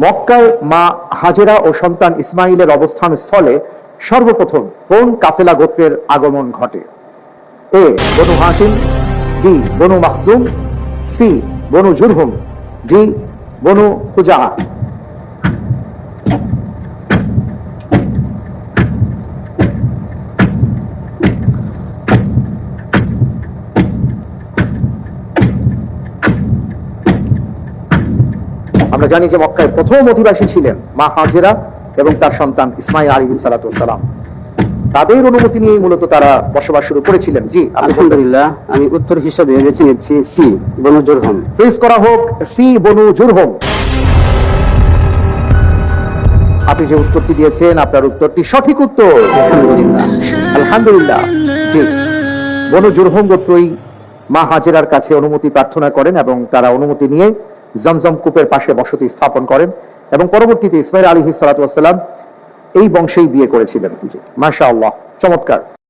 মক্কায় মা হাজেরা ও সন্তান ইসমাইলের অবস্থান স্থলে সর্বপ্রথম কোন কাফেলা গোত্রের আগমন ঘটে? A Banu Hashim, B Banu Makhzum, C Banu Jurhum, D Banu Khuza. আমরা জানি যে মক্কায় প্রথম অধিবাসী ছিলেন মা হাজেরা এবং তার সন্তান ইসমাইল আলাইহিস সালাতু ওয়াস সালাম। তাদের অনুমতি নিয়ে মূলত তারা বসবাস শুরু করেছিলেন। জি আলহামদুলিল্লাহ, আমি উত্তর হিসেবে বেছে নিচ্ছি সি বনু জুরহুম। ফ্রিজ করা হোক সি বনু জুরহুম। আপনি যে উত্তরটি দিয়েছেন আপনার উত্তরটি সঠিক উত্তর। আলহামদুলিল্লাহ। আলহামদুলিল্লাহ। জি, বনু জুরহুম গোত্রই মা হাজেরার কাছে অনুমতি প্রার্থনা করেন এবং তারা অনুমতি নিয়ে জমজম কূপের পাশে বসতি স্থাপন করেন এবং পরবর্তীতে ইসমাইল আলাইহিস সালাতু ওয়াস সালাম এই বংশেই বিয়ে করেছিলেন। মাশাআল্লাহ, চমৎকার।